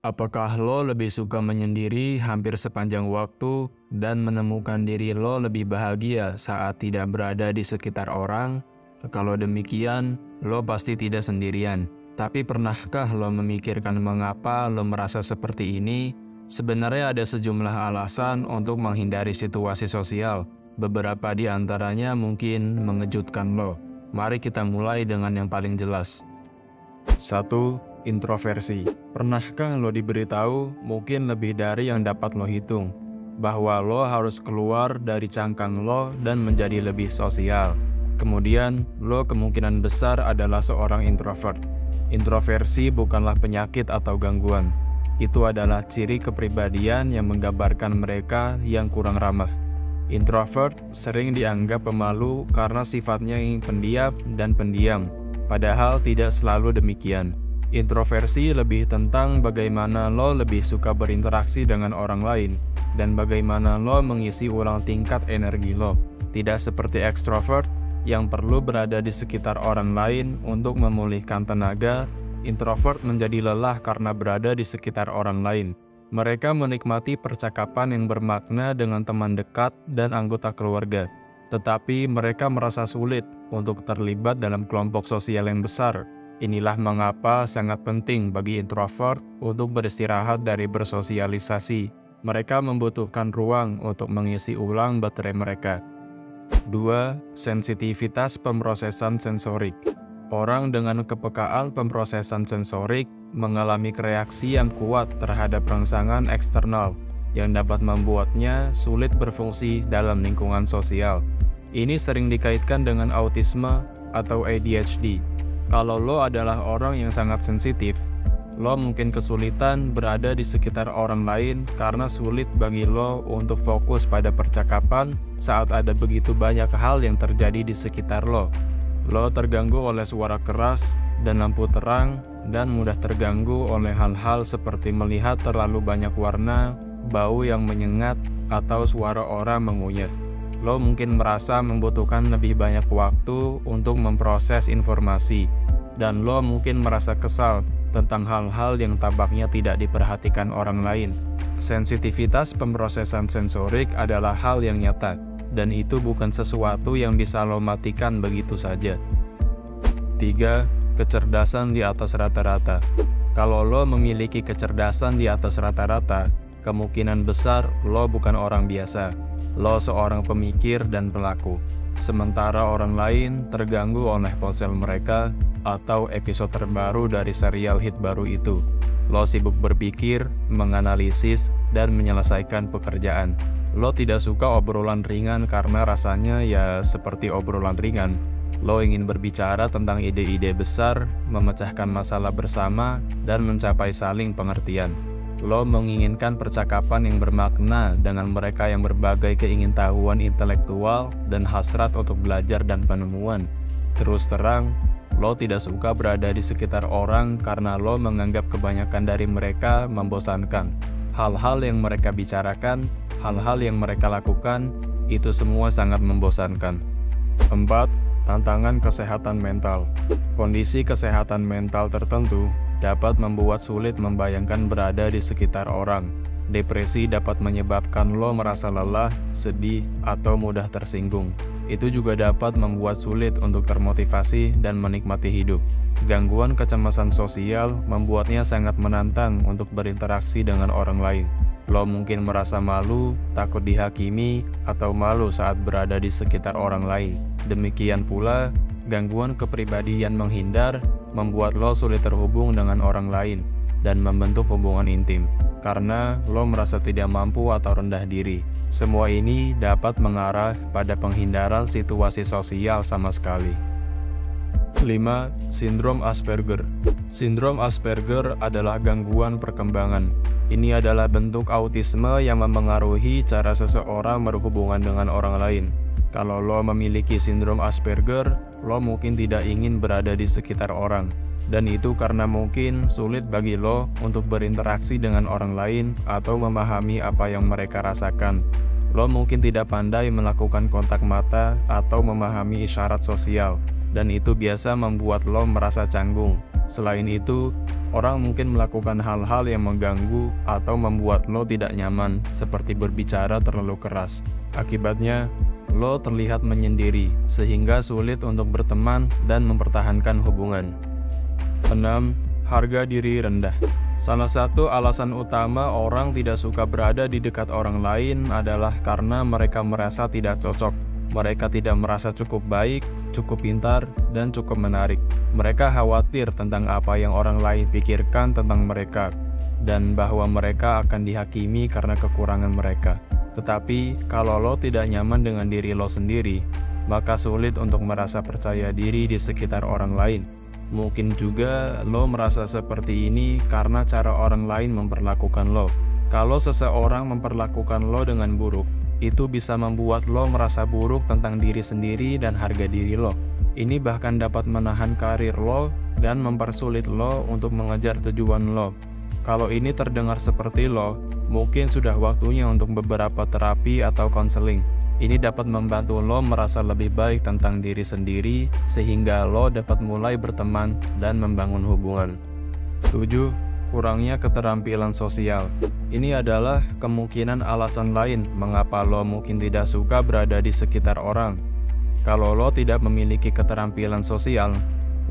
Apakah lo lebih suka menyendiri hampir sepanjang waktu dan menemukan diri lo lebih bahagia saat tidak berada di sekitar orang? Kalau demikian, lo pasti tidak sendirian. Tapi pernahkah lo memikirkan mengapa lo merasa seperti ini? Sebenarnya ada sejumlah alasan untuk menghindari situasi sosial. Beberapa di antaranya mungkin mengejutkan lo. Mari kita mulai dengan yang paling jelas. 1. Introversi. Pernahkah lo diberitahu, mungkin lebih dari yang dapat lo hitung, bahwa lo harus keluar dari cangkang lo dan menjadi lebih sosial? Kemudian, lo kemungkinan besar adalah seorang introvert. Introversi bukanlah penyakit atau gangguan. Itu adalah ciri kepribadian yang menggambarkan mereka yang kurang ramah. Introvert sering dianggap pemalu karena sifatnya yang pendiam dan pendiam, padahal tidak selalu demikian. Introversi lebih tentang bagaimana lo lebih suka berinteraksi dengan orang lain, dan bagaimana lo mengisi ulang tingkat energi lo. Tidak seperti ekstrovert yang perlu berada di sekitar orang lain untuk memulihkan tenaga. Introvert menjadi lelah karena berada di sekitar orang lain. Mereka menikmati percakapan yang bermakna dengan teman dekat dan anggota keluarga, tetapi mereka merasa sulit untuk terlibat dalam kelompok sosial yang besar. Inilah mengapa sangat penting bagi introvert untuk beristirahat dari bersosialisasi. Mereka membutuhkan ruang untuk mengisi ulang baterai mereka. 2. Sensitivitas pemrosesan sensorik. Orang dengan kepekaan pemrosesan sensorik mengalami reaksi yang kuat terhadap rangsangan eksternal yang dapat membuatnya sulit berfungsi dalam lingkungan sosial. Ini sering dikaitkan dengan autisme atau ADHD. Kalau lo adalah orang yang sangat sensitif, lo mungkin kesulitan berada di sekitar orang lain karena sulit bagi lo untuk fokus pada percakapan saat ada begitu banyak hal yang terjadi di sekitar lo. Lo terganggu oleh suara keras dan lampu terang, dan mudah terganggu oleh hal-hal seperti melihat terlalu banyak warna, bau yang menyengat, atau suara orang mengunyah. Lo mungkin merasa membutuhkan lebih banyak waktu untuk memproses informasi, dan lo mungkin merasa kesal tentang hal-hal yang tampaknya tidak diperhatikan orang lain. Sensitivitas pemrosesan sensorik adalah hal yang nyata, dan itu bukan sesuatu yang bisa lo matikan begitu saja. 3. Kecerdasan di atas rata-rata. Kalau lo memiliki kecerdasan di atas rata-rata, kemungkinan besar lo bukan orang biasa. Lo seorang pemikir dan pelaku, sementara orang lain terganggu oleh ponsel mereka atau episode terbaru dari serial hit baru itu. Lo sibuk berpikir, menganalisis, dan menyelesaikan pekerjaan. Lo tidak suka obrolan ringan karena rasanya ya seperti obrolan ringan. Lo ingin berbicara tentang ide-ide besar, memecahkan masalah bersama, dan mencapai saling pengertian. Lo menginginkan percakapan yang bermakna dengan mereka yang berbagai keingintahuan intelektual dan hasrat untuk belajar dan penemuan. Terus terang, lo tidak suka berada di sekitar orang karena lo menganggap kebanyakan dari mereka membosankan. Hal-hal yang mereka bicarakan, hal-hal yang mereka lakukan, itu semua sangat membosankan. 4. Tantangan kesehatan mental. Kondisi kesehatan mental tertentu dapat membuat sulit membayangkan berada di sekitar orang. Depresi dapat menyebabkan lo merasa lelah, sedih, atau mudah tersinggung. Itu juga dapat membuat sulit untuk termotivasi dan menikmati hidup. Gangguan kecemasan sosial membuatnya sangat menantang untuk berinteraksi dengan orang lain. Lo mungkin merasa malu, takut dihakimi, atau malu saat berada di sekitar orang lain. Demikian pula, gangguan kepribadian menghindar membuat lo sulit terhubung dengan orang lain dan membentuk hubungan intim, karena lo merasa tidak mampu atau rendah diri. Semua ini dapat mengarah pada penghindaran situasi sosial sama sekali. 5. Sindrom Asperger. Sindrom Asperger adalah gangguan perkembangan. Ini adalah bentuk autisme yang memengaruhi cara seseorang berhubungan dengan orang lain. Kalau lo memiliki sindrom Asperger, lo mungkin tidak ingin berada di sekitar orang. Dan itu karena mungkin sulit bagi lo untuk berinteraksi dengan orang lain atau memahami apa yang mereka rasakan. Lo mungkin tidak pandai melakukan kontak mata atau memahami isyarat sosial, dan itu biasa membuat lo merasa canggung. Selain itu, orang mungkin melakukan hal-hal yang mengganggu atau membuat lo tidak nyaman, seperti berbicara terlalu keras. Akibatnya, lo terlihat menyendiri, sehingga sulit untuk berteman dan mempertahankan hubungan. 6. Harga diri rendah. Salah satu alasan utama orang tidak suka berada di dekat orang lain adalah karena mereka merasa tidak cocok. Mereka tidak merasa cukup baik, cukup pintar, dan cukup menarik. Mereka khawatir tentang apa yang orang lain pikirkan tentang mereka, dan bahwa mereka akan dihakimi karena kekurangan mereka. Tetapi, kalau lo tidak nyaman dengan diri lo sendiri, maka sulit untuk merasa percaya diri di sekitar orang lain. Mungkin juga lo merasa seperti ini karena cara orang lain memperlakukan lo. Kalau seseorang memperlakukan lo dengan buruk, itu bisa membuat lo merasa buruk tentang diri sendiri dan harga diri lo. Ini bahkan dapat menahan karir lo dan mempersulit lo untuk mengejar tujuan lo. Kalau ini terdengar seperti lo, mungkin sudah waktunya untuk beberapa terapi atau konseling. Ini dapat membantu lo merasa lebih baik tentang diri sendiri, sehingga lo dapat mulai berteman dan membangun hubungan. 7. Kurangnya keterampilan sosial. Ini adalah kemungkinan alasan lain mengapa lo mungkin tidak suka berada di sekitar orang. Kalau lo tidak memiliki keterampilan sosial,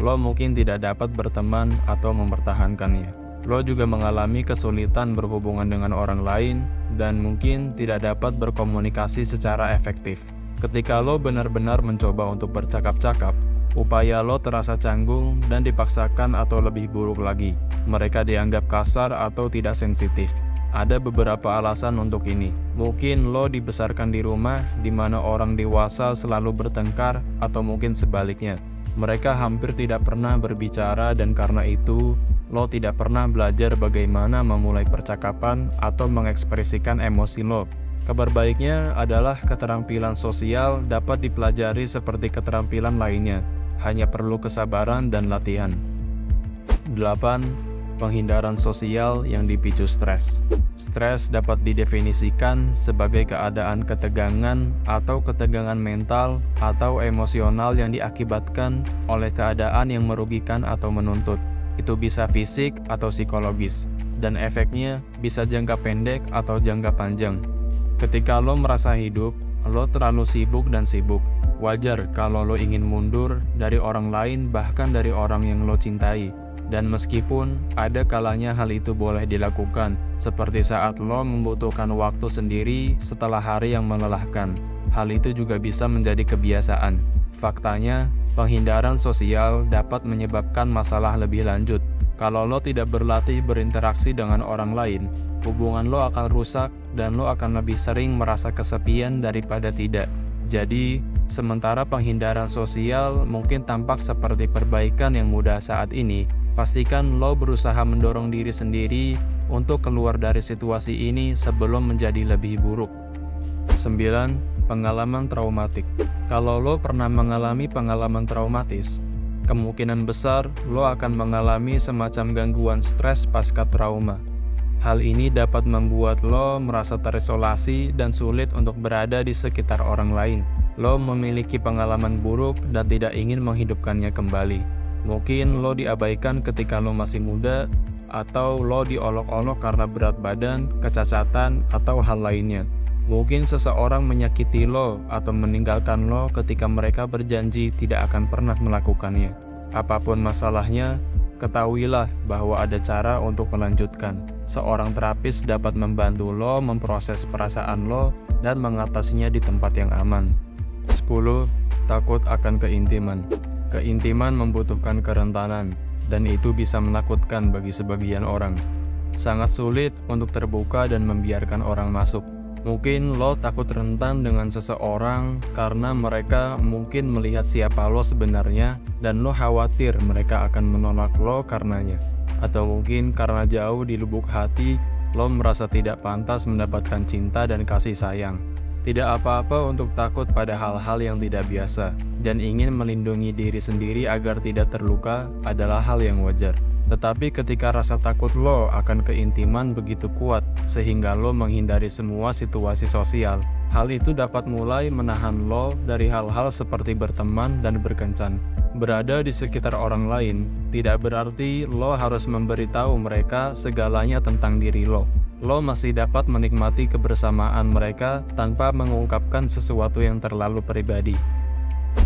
lo mungkin tidak dapat berteman atau mempertahankannya. Lo juga mengalami kesulitan berhubungan dengan orang lain dan mungkin tidak dapat berkomunikasi secara efektif. Ketika lo benar-benar mencoba untuk bercakap-cakap, upaya lo terasa canggung dan dipaksakan atau lebih buruk lagi. Mereka dianggap kasar atau tidak sensitif. Ada beberapa alasan untuk ini. Mungkin lo dibesarkan di rumah di mana orang dewasa selalu bertengkar, atau mungkin sebaliknya. Mereka hampir tidak pernah berbicara dan karena itu, lo tidak pernah belajar bagaimana memulai percakapan atau mengekspresikan emosi lo. Kabar baiknya adalah keterampilan sosial dapat dipelajari seperti keterampilan lainnya, hanya perlu kesabaran dan latihan. 8. Penghindaran sosial yang dipicu stres. Stres dapat didefinisikan sebagai keadaan ketegangan atau ketegangan mental atau emosional yang diakibatkan oleh keadaan yang merugikan atau menuntut. Itu bisa fisik atau psikologis, dan efeknya bisa jangka pendek atau jangka panjang. Ketika lo merasa hidup, lo terlalu sibuk dan sibuk. Wajar kalau lo ingin mundur dari orang lain, bahkan dari orang yang lo cintai. Dan meskipun ada kalanya hal itu boleh dilakukan, seperti saat lo membutuhkan waktu sendiri setelah hari yang melelahkan, hal itu juga bisa menjadi kebiasaan. Faktanya, penghindaran sosial dapat menyebabkan masalah lebih lanjut. Kalau lo tidak berlatih berinteraksi dengan orang lain, hubungan lo akan rusak dan lo akan lebih sering merasa kesepian daripada tidak. Jadi, sementara penghindaran sosial mungkin tampak seperti perbaikan yang mudah saat ini, pastikan lo berusaha mendorong diri sendiri untuk keluar dari situasi ini sebelum menjadi lebih buruk. 9. Pengalaman traumatik. Kalau lo pernah mengalami pengalaman traumatis, kemungkinan besar lo akan mengalami semacam gangguan stres pasca trauma. Hal ini dapat membuat lo merasa terisolasi dan sulit untuk berada di sekitar orang lain. Lo memiliki pengalaman buruk dan tidak ingin menghidupkannya kembali. Mungkin lo diabaikan ketika lo masih muda, atau lo diolok-olok karena berat badan, kecacatan, atau hal lainnya. Mungkin seseorang menyakiti lo atau meninggalkan lo ketika mereka berjanji tidak akan pernah melakukannya. Apapun masalahnya, ketahuilah bahwa ada cara untuk melanjutkan. Seorang terapis dapat membantu lo memproses perasaan lo dan mengatasinya di tempat yang aman. 10. Takut akan keintiman. Keintiman membutuhkan kerentanan, dan itu bisa menakutkan bagi sebagian orang. Sangat sulit untuk terbuka dan membiarkan orang masuk. Mungkin lo takut rentan dengan seseorang karena mereka mungkin melihat siapa lo sebenarnya, dan lo khawatir mereka akan menolak lo karenanya. Atau mungkin karena jauh di lubuk hati, lo merasa tidak pantas mendapatkan cinta dan kasih sayang. Tidak apa-apa untuk takut pada hal-hal yang tidak biasa, dan ingin melindungi diri sendiri agar tidak terluka adalah hal yang wajar. Tetapi ketika rasa takut lo akan keintiman begitu kuat sehingga lo menghindari semua situasi sosial, hal itu dapat mulai menahan lo dari hal-hal seperti berteman dan berkencan. Berada di sekitar orang lain tidak berarti lo harus memberitahu mereka segalanya tentang diri lo. Lo masih dapat menikmati kebersamaan mereka tanpa mengungkapkan sesuatu yang terlalu pribadi.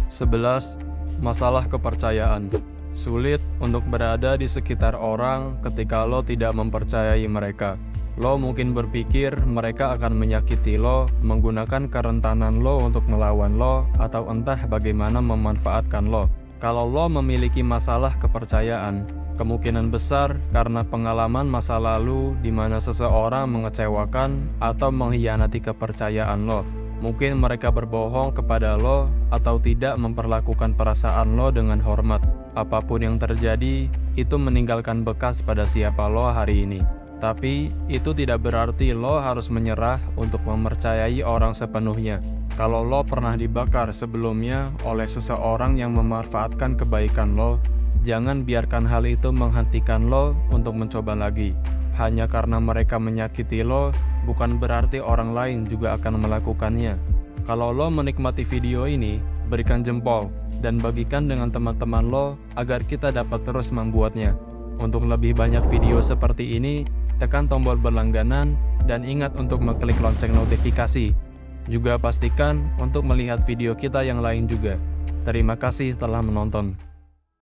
11. Masalah kepercayaan. Sulit untuk berada di sekitar orang ketika lo tidak mempercayai mereka. Lo mungkin berpikir mereka akan menyakiti lo, menggunakan kerentanan lo untuk melawan lo, atau entah bagaimana memanfaatkan lo. Kalau lo memiliki masalah kepercayaan, kemungkinan besar karena pengalaman masa lalu di mana seseorang mengecewakan atau mengkhianati kepercayaan lo. Mungkin mereka berbohong kepada lo atau tidak memperlakukan perasaan lo dengan hormat. Apapun yang terjadi, itu meninggalkan bekas pada siapa lo hari ini. Tapi, itu tidak berarti lo harus menyerah untuk mempercayai orang sepenuhnya. Kalau lo pernah dibakar sebelumnya oleh seseorang yang memanfaatkan kebaikan lo, jangan biarkan hal itu menghentikan lo untuk mencoba lagi. Hanya karena mereka menyakiti lo, bukan berarti orang lain juga akan melakukannya. Kalau lo menikmati video ini, berikan jempol dan bagikan dengan teman-teman lo agar kita dapat terus membuatnya. Untuk lebih banyak video seperti ini, tekan tombol berlangganan dan ingat untuk mengklik lonceng notifikasi. Juga pastikan untuk melihat video kita yang lain juga. Terima kasih telah menonton.